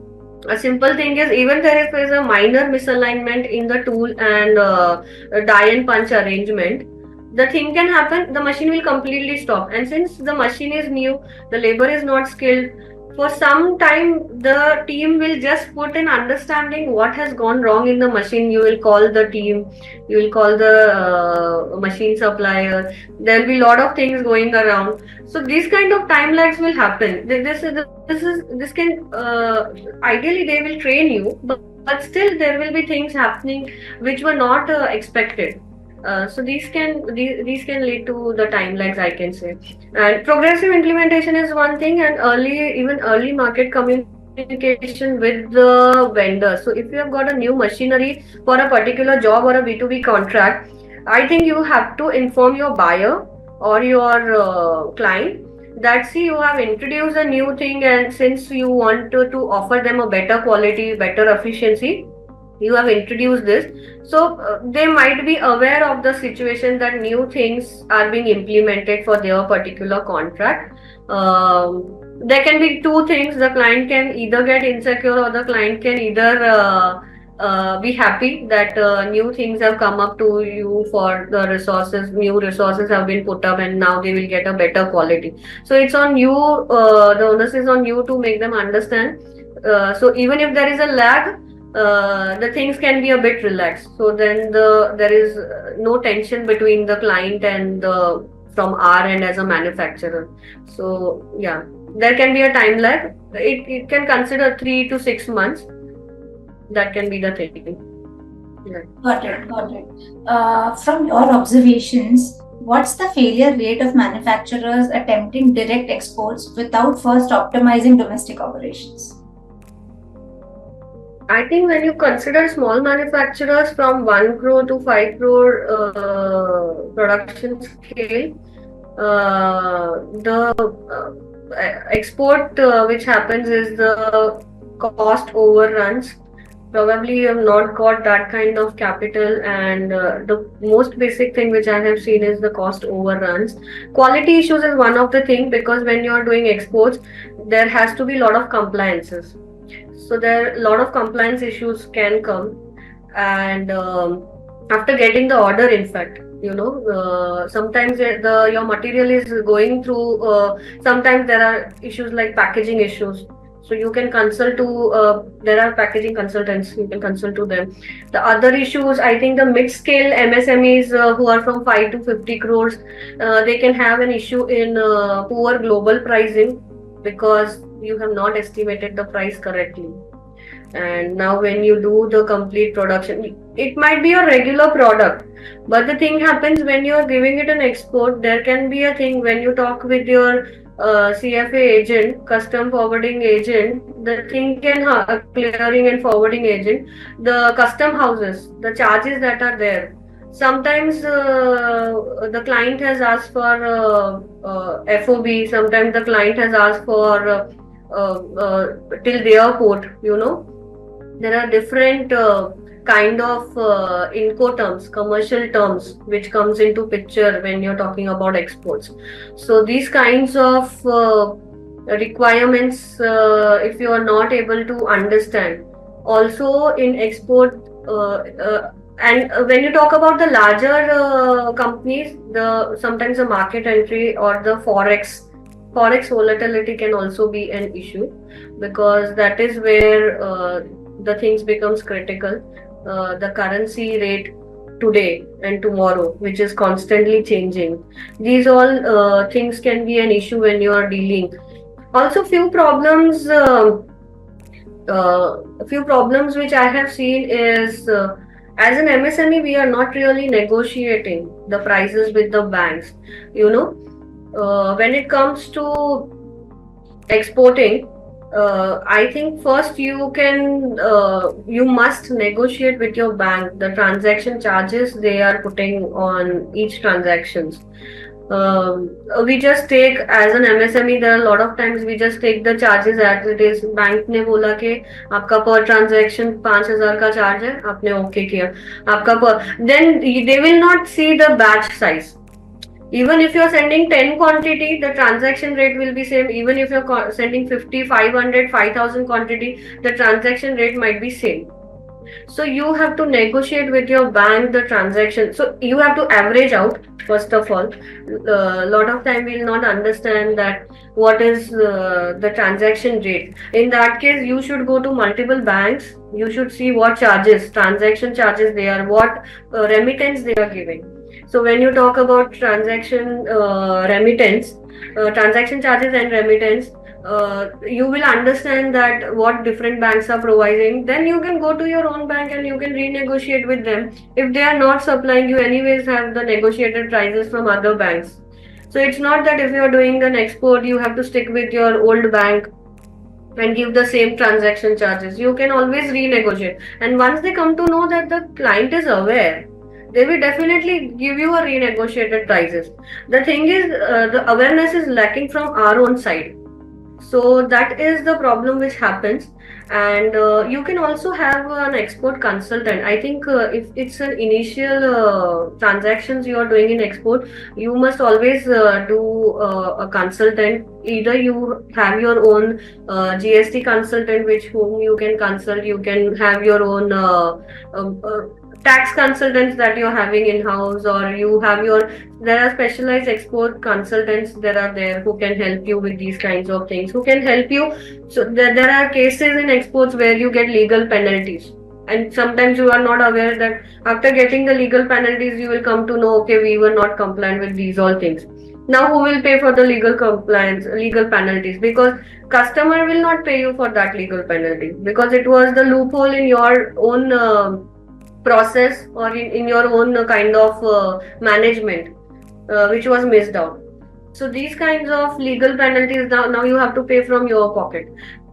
A simple thing is, even there if there is a minor misalignment in the tool and die and punch arrangement, the thing can happen, the machine will completely stop. And since the machine is new, the labor is not skilled, for some time the team will just put in understanding what has gone wrong in the machine. You will call the team, you will call the machine supplier, there will be a lot of things going around. So these kind of time lags will happen. This can ideally they will train you, but still there will be things happening which were not expected. So these can lead to the time lags, I can say. And progressive implementation is one thing, and early market communication with the vendor. So if you have got a new machinery for a particular job or a B2B contract, I think you have to inform your buyer or your client that, see, you have introduced a new thing, and since you want to offer them a better quality, better efficiency, you have introduced this. So they might be aware of the situation that new things are being implemented for their particular contract. There can be two things: the client can either get insecure, or the client can either be happy that new things have come up to you for the resources, new resources have been put up, and now they will get a better quality. So it's on you, the onus is on you to make them understand. So even if there is a lag, the things can be a bit relaxed. So then there is no tension between the client and the from our end as a manufacturer. So yeah, there can be a time lag. It can consider 3 to 6 months. That can be the thing. Yeah. Got it. From your observations, what's the failure rate of manufacturers attempting direct exports without first optimizing domestic operations? I think when you consider small manufacturers from 1 crore to 5 crore production scale, the export which happens is the cost overruns. Probably you have not got that kind of capital, and the most basic thing which I have seen is the cost overruns. Quality issues is one of the thing, because when you are doing exports, there has to be a lot of compliances. So there a lot of compliance issues can come, and after getting the order, in fact, sometimes your material is going through. Sometimes there are issues like packaging issues. So you can consult to there are packaging consultants. You can consult to them. The other issues, I think, the mid-scale MSMEs who are from 5 to 50 crores, they can have an issue in poor global pricing, because you have not estimated the price correctly. And now when you do the complete production, it might be a regular product, but the thing happens when you are giving it an export, there can be a thing when you talk with your CFA agent, custom forwarding agent, the thing can clearing and forwarding agent, the custom houses, the charges that are there. Sometimes the client has asked for FOB, sometimes the client has asked for till their port, there are different kind of Incoterms, commercial terms, which comes into picture when you're talking about exports. So these kinds of requirements, if you are not able to understand, also in export, and when you talk about the larger companies, sometimes the market entry or the forex volatility can also be an issue, because that is where the things becomes critical. The currency rate today and tomorrow, which is constantly changing. These all things can be an issue when you are dealing. Also, few problems which I have seen is as an MSME, we are not really negotiating the prices with the banks. You know, when it comes to exporting, I think first you must negotiate with your bank the transaction charges they are putting on each transactions. We just take as an MSME, there are a lot of times we just take the charges as it is. Bank ने बोला कि आपका per transaction 5,000 का charge है, आपने okay किया, आपका per, then they will not see the batch size. Even if you're sending 10 quantity, the transaction rate will be same. Even if you're sending 50, 500, 5,000 quantity, the transaction rate might be same. So you have to negotiate with your bank the transaction. So you have to average out, first of all. A lot of time we'll not understand that what is the transaction rate. In that case, you should go to multiple banks. You should see what charges, transaction charges they are, what remittance they are giving. So when you talk about transaction remittance, transaction charges and remittance, you will understand that what different banks are providing. Then you can go to your own bank and you can renegotiate with them. If they are not supplying, you anyways have the negotiated prices from other banks. So it's not that if you are doing an export, you have to stick with your old bank and give the same transaction charges. You can always renegotiate. And once they come to know that the client is aware, they will definitely give you a renegotiated prices. The thing is, the awareness is lacking from our own side. So that is the problem which happens. And you can also have an export consultant. I think if it's an initial transactions you are doing in export, you must always do a consultant. Either you have your own GST consultant, which whom you can consult. You can have your own tax consultants that you're having in house, or you have there are specialized export consultants that are there who can help you with these kinds of things, who can help you. So there are cases in exports where you get legal penalties, and sometimes you are not aware that after getting the legal penalties you will come to know, okay, we were not compliant with these all things. Now who will pay for the legal penalties? Because customer will not pay you for that legal penalty, because it was the loophole in your own process, or in your own kind of management which was missed out. So these kinds of legal penalties now you have to pay from your pocket.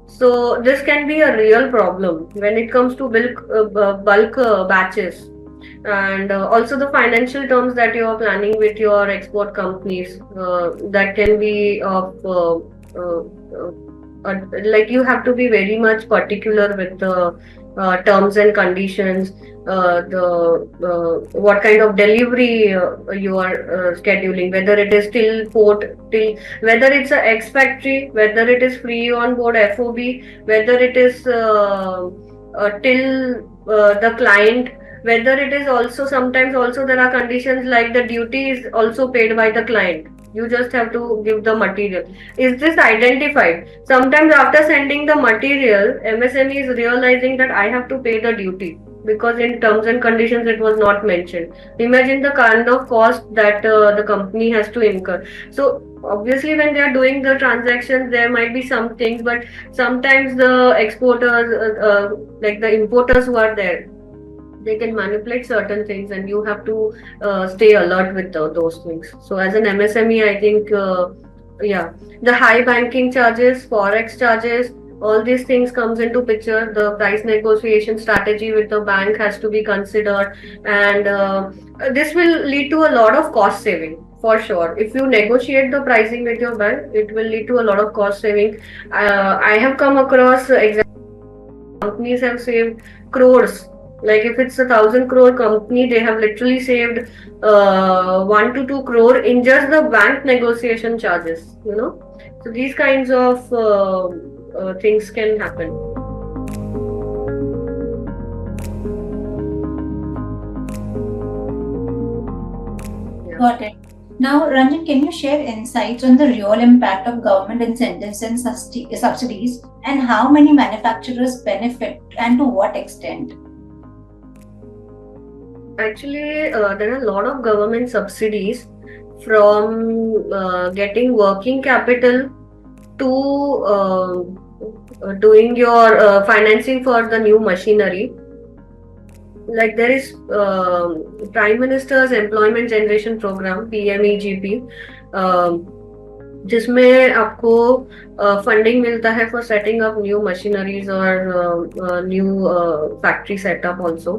So this can be a real problem when it comes to bulk batches, and also the financial terms that you are planning with your export companies, that can be of like you have to be very much particular with the terms and conditions, what kind of delivery you are scheduling, whether it is till port, whether it's a ex factory, whether it is free on board FOB, whether it is till the client, whether it is also sometimes also there are conditions like the duty is also paid by the client. You just have to give the material. Is this identified? Sometimes after sending the material, MSME is realizing that I have to pay the duty, because in terms and conditions it was not mentioned. Imagine the kind of cost that the company has to incur. So obviously when they are doing the transactions, there might be some things, but sometimes the exporters, like the importers who are there, they can manipulate certain things, and you have to stay alert with those things. So as an MSME, I think the high banking charges, forex charges, all these things comes into picture. The price negotiation strategy with the bank has to be considered, and this will lead to a lot of cost saving for sure. If you negotiate the pricing with your bank, it will lead to a lot of cost saving. I have come across companies have saved crores. Like if it's 1,000 crore company, they have literally saved 1 to 2 crore in just the bank negotiation charges. So these kinds of things can happen. Got it. Now, Ranjan, can you share insights on the real impact of government incentives and subsidies, and how many manufacturers benefit and to what extent? Actually, there are a lot of government subsidies from getting working capital to doing your financing for the new machinery. Like there is Prime Minister's Employment Generation Program (PMEGP), जिसमें आपको funding मिलता है for setting up new machineries और new factory setup also.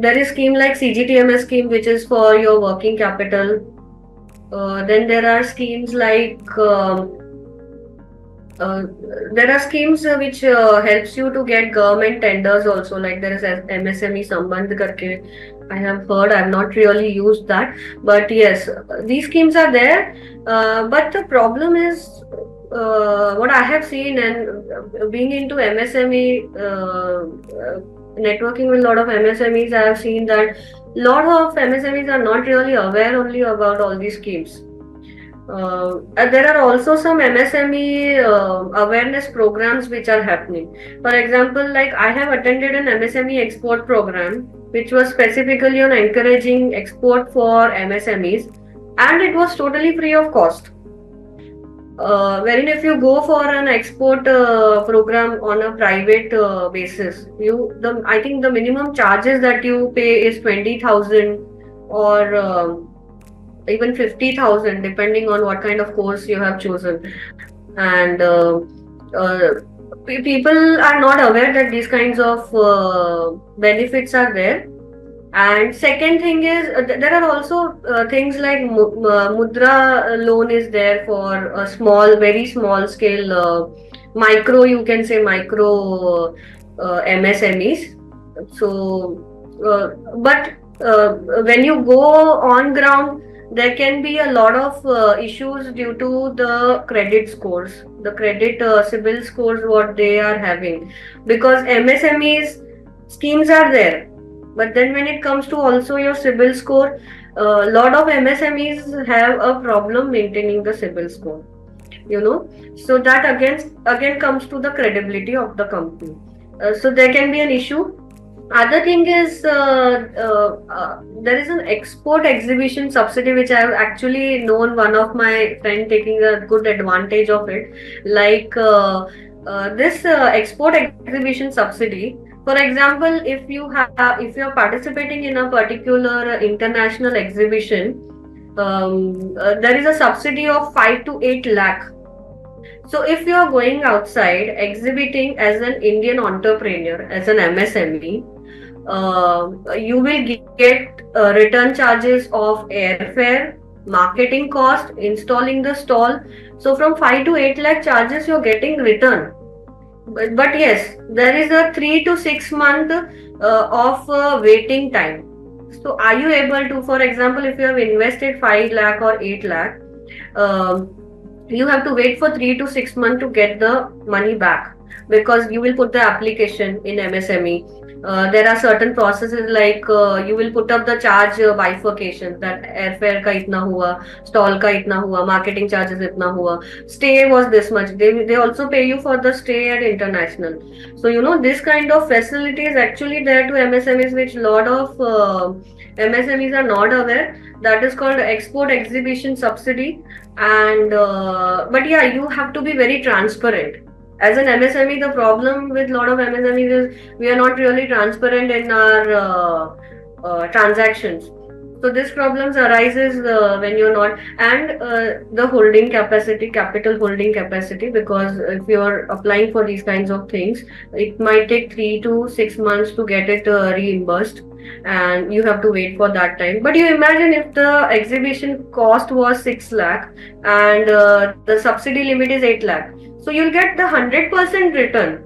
There is scheme like CGTMS scheme, which is for your working capital. Then there are schemes like there are schemes which helps you to get government tenders also. Like there is MSME Sambandh karke. I have heard. I have not really used that, but yes, these schemes are there. But the problem is what I have seen, and being into MSME, networking with a lot of MSMEs, I have seen that a lot of MSMEs are not really aware only about all these schemes. There are also some MSME awareness programs which are happening. For example, like I have attended an MSME export program which was specifically on encouraging export for MSMEs, and it was totally free of cost. Wherein if you go for an export program on a private basis, I think the minimum charges that you pay is 20,000 or even 50,000, depending on what kind of course you have chosen. And people are not aware that these kinds of benefits are there. And second thing is there are also things like Mudra loan is there for a small, very small scale, micro, you can say micro MSMEs. So, but when you go on ground, there can be a lot of issues due to the credit scores, the credit CIBIL scores what they are having, because MSMEs schemes are there. But then when it comes to also your CIBIL score, a lot of MSMEs have a problem maintaining the CIBIL score, So that again comes to the credibility of the company. So there can be an issue. Other thing is there is an export exhibition subsidy which I have actually known one of my friend taking a good advantage of it. Like this export exhibition subsidy. For example, if you are participating in a particular international exhibition, there is a subsidy of 5 to 8 lakh. So if you are going outside exhibiting as an Indian entrepreneur, as an MSME, you will get return charges of airfare, marketing cost, installing the stall. So from 5 to 8 lakh charges you're getting return. But yes, there is a 3 to 6 month of waiting time. So are you able to, for example, if you have invested 5 lakh or 8 lakh, you have to wait for 3 to 6 months to get the money back, because you will put the application in MSME. There are certain processes like you will put up the charge bifurcation, that airfare ka itna hua, stall ka itna hua, marketing charges itna hua, stay was this much. They also pay you for the stay at international. So this kind of facility is actually there to MSMEs, which lot of MSMEs are not aware. That is called export exhibition subsidy. And but yeah, you have to be very transparent. As an MSME, the problem with a lot of MSMEs is we are not really transparent in our transactions. So this problems arises when you're not, and the holding capacity, capital holding capacity, because if you're applying for these kinds of things, it might take 3 to 6 months to get it reimbursed, and you have to wait for that time. But you imagine if the exhibition cost was 6 lakh and the subsidy limit is 8 lakh. So you'll get the 100% return.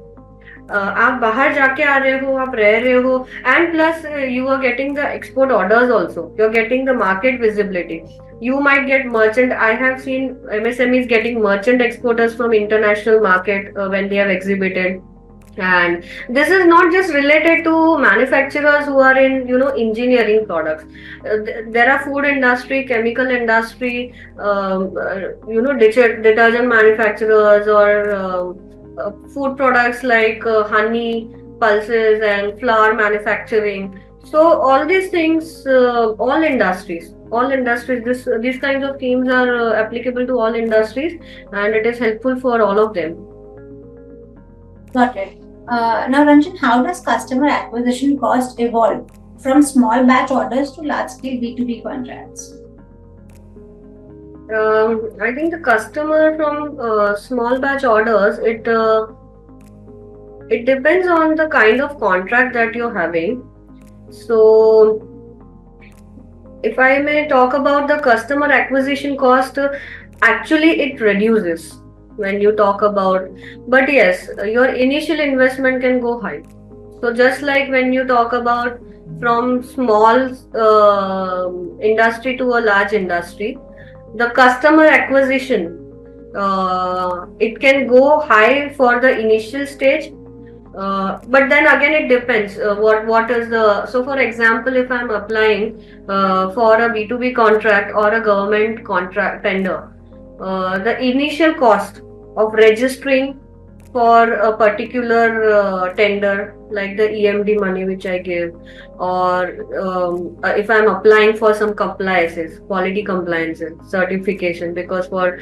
आप बाहर जाके आ रहे हो, आप रह रहे हो, and plus you are getting the export orders also. You're getting the market visibility. You might get merchant. I have seen MSMEs getting merchant exporters from international market when they have exhibited. And this is not just related to manufacturers who are in engineering products. There are food industry, chemical industry, detergent manufacturers, or food products like honey, pulses, and flour manufacturing. So all these things, all industries, these kinds of schemes are applicable to all industries, and it is helpful for all of them. Got it. Now, Ranjan, how does customer acquisition cost evolve from small batch orders to large scale B2B contracts? I think the customer from small batch orders, it depends on the kind of contract that you're having. So, if I may talk about the customer acquisition cost, actually it reduces when you talk about, but yes, your initial investment can go high. So just like when you talk about from small industry to a large industry, the customer acquisition, it can go high for the initial stage, but then again it depends what is the, so for example, if I'm applying for a B2B contract or a government contract tender, the initial cost of registering for a particular tender, like the EMD money which I give, or if I'm applying for some compliances, quality compliances, certification, because for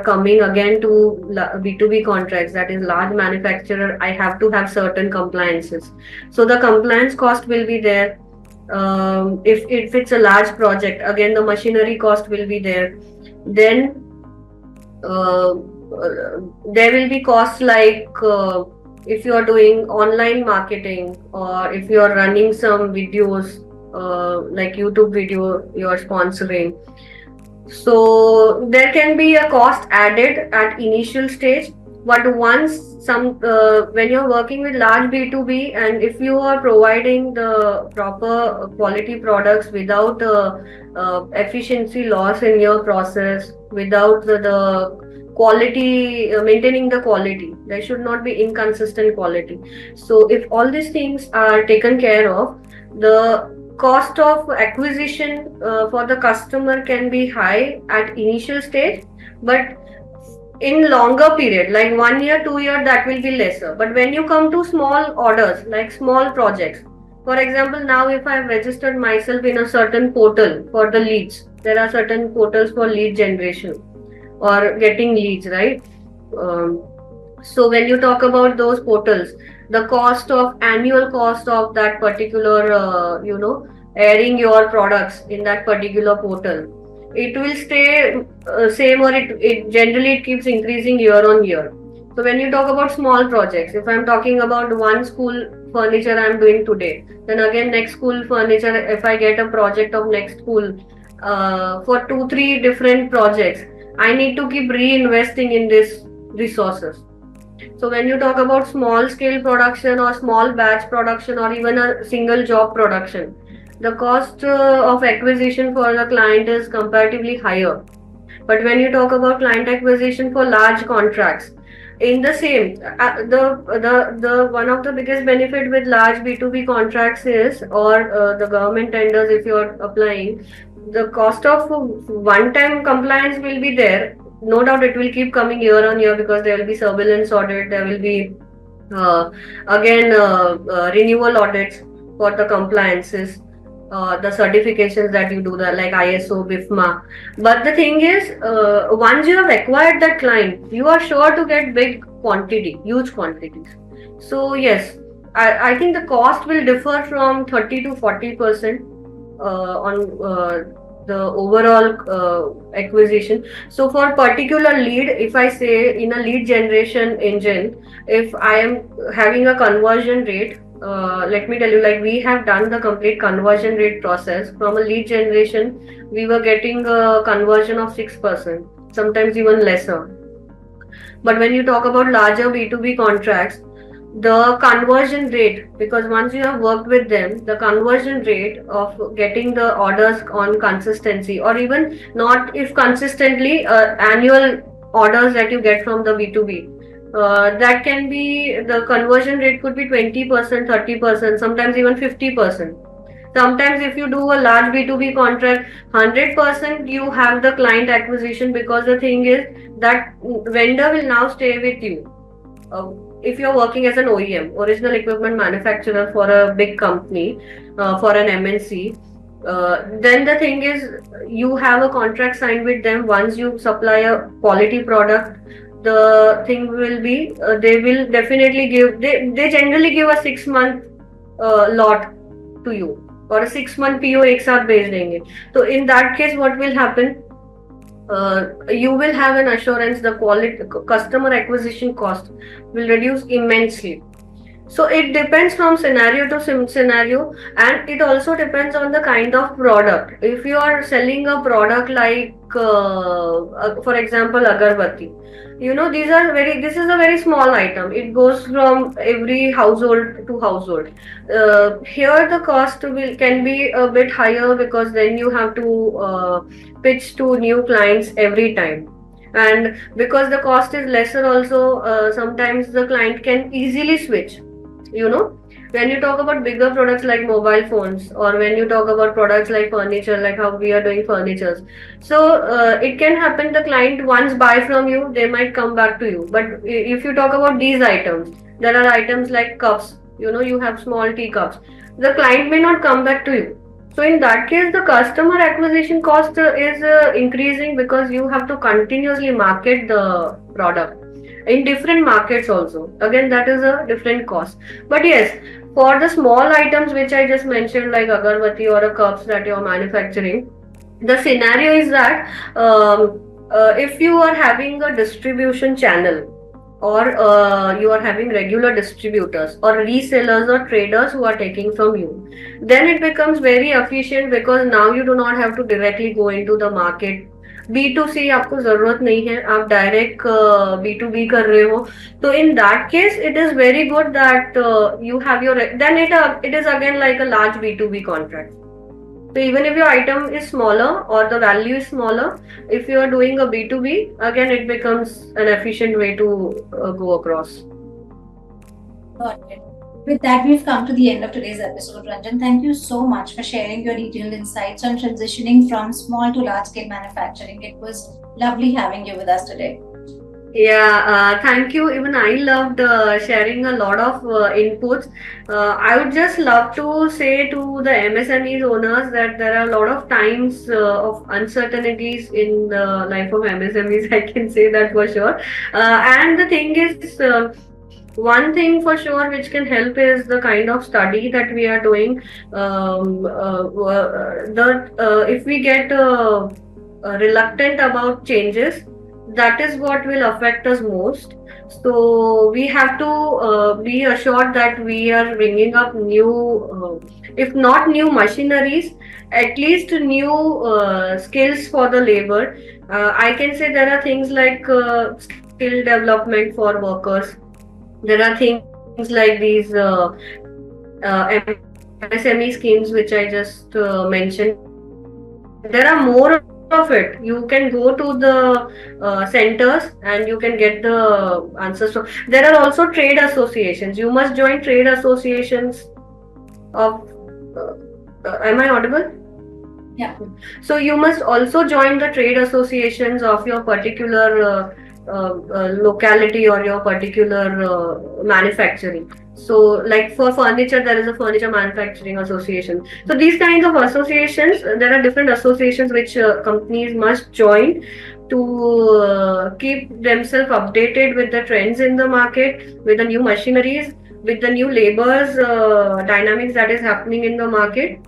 coming again to B2B contracts, that is large manufacturer, I have to have certain compliances. So the compliance cost will be there. If it's a large project, again the machinery cost will be there. Then uh, there will be costs like if you are doing online marketing, or if you are running some videos like YouTube video you are sponsoring. So there can be a cost added at initial stage, but once some when you're working with large B2B, and if you are providing the proper quality products without efficiency loss in your process, without the quality, maintaining the quality, there should not be inconsistent quality. So if all these things are taken care of, the cost of acquisition for the customer can be high at initial stage, but in longer period like 1 year 2 year, that will be lesser. But when you come to small orders, like small projects, for example, now if I've registered myself in a certain portal for the leads, there are certain portals for lead generation or getting leads, right? um, so when you talk about those portals, the cost of annual cost of that particular airing your products in that particular portal, it will stay same, or it generally it keeps increasing year on year. So when you talk about small projects, if I'm talking about one school furniture I'm doing today, then again next school furniture, if I get a project of next school for 2 3 different projects, I need to keep reinvesting in this resources. So when you talk about small scale production or small batch production or even a single job production, the cost of acquisition for the client is comparatively higher. But when you talk about client acquisition for large contracts, in the same the one of the biggest benefit with large B2B contracts is, or the government tenders, if you're applying, the cost of one time compliance will be there. No doubt it will keep coming year on year, because there will be surveillance audit, there will be uh, again renewal audits for the compliances, the certifications that you do, that like ISO, BIFMA. But the thing is, once you have acquired that client, you are sure to get big quantity, huge quantities. So yes, I think the cost will differ from 30 to 40% on the overall acquisition. So for particular lead, if I say in a lead generation engine, if I am having a conversion rate, let me tell you, like we have done the complete conversion rate process. From a lead generation, we were getting a conversion of 6%, sometimes even lesser. But when you talk about larger B2B contracts, the conversion rate, because once you have worked with them, the conversion rate of getting the orders on consistency, or even not if consistently, annual orders that you get from the B2B, that can be, the conversion rate could be 20%, 30%, sometimes even 50%. Sometimes if you do a large B2B contract, 100% you have the client acquisition, because the thing is that vendor will now stay with you. if you're working as an OEM, original equipment manufacturer for a big company, for an MNC, then the thing is you have a contract signed with them. Once you supply a quality product, the thing will be they will definitely give, they generally give a 6 month lot to you, और 6 month PO एक साथ भेज देंगे. So in that case what will happen, you will have an assurance the quality customer acquisition cost will reduce immensely. So it depends from scenario to scenario, and it also depends on the kind of product. If you are selling a product like for example agarbatti, this is a very small item. It goes from every household to household. Here the cost can be a bit higher, because then you have to pitch to new clients every time, and because the cost is lesser also, sometimes the client can easily switch. When you talk about bigger products like mobile phones, or when you talk about products like furniture, like how we are doing furnitures, so it can happen the client once buy from you, they might come back to you. But if you talk about these items, there are items like cups, you have small teacups, the client may not come back to you. So in that case, the customer acquisition cost is increasing, because you have to continuously market the product in different markets also. Again, that is a different cost. But yes, for the small items which I just mentioned, like agarbatti or a cups that you are manufacturing, the scenario is that if you are having a distribution channel, or you are having regular distributors or resellers or traders who are taking from you, then it becomes very efficient, because now you do not have to directly go into the market. B2C आपको जरूरत नहीं है, आप direct B2B कर रहे हो. तो in that case it is very good that you have your, then it is again like a large B2B contract. So even if your item is smaller or the value is smaller, if you are doing a B2B, again it becomes an efficient way to go across. Got it. With that, we've come to the end of today's episode. Ranjan, thank you so much for sharing your detailed insights on transitioning from small to large scale manufacturing. It was lovely having you with us today. Yeah, thank you. Even I loved sharing a lot of inputs. I would just love to say to the MSMEs owners that there are a lot of times of uncertainties in the life of MSMEs. I can say that for sure. And the thing is, one thing for sure which can help is the kind of study that we are doing. If we get reluctant about changes, that is what will affect us most. So we have to be assured that we are bringing up new, if not new machineries, at least new skills for the labor. I can say there are things like skill development for workers. There are things like these MSME schemes which I just mentioned. There are more of it. You can go to the centers and you can get the answers. So there are also trade associations. You must join trade associations of. Am I audible? Yeah. So you must also join the trade associations of your particular locality or your particular manufacturing. So like for furniture, there is a furniture manufacturing association. So these kinds of associations, there are different associations which companies must join to keep themselves updated with the trends in the market, with the new machineries, with the new labors dynamics that is happening in the market.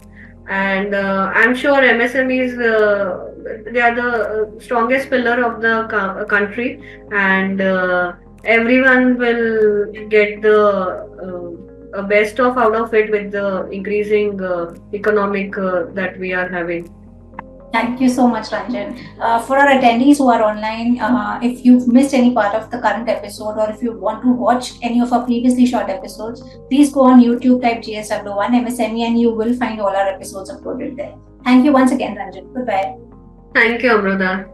And I'm sure MSMEs, they are the strongest pillar of the country, and everyone will get the best out of it with the increasing economic that we are having. Thank you so much, Ranjan. For our attendees who are online, if you've missed any part of the current episode, or if you want to watch any of our previously shot episodes, please go on YouTube, type GSW1 MSME, and you will find all our episodes uploaded there. Thank you once again, Ranjan. Goodbye. Thank you, Amruta.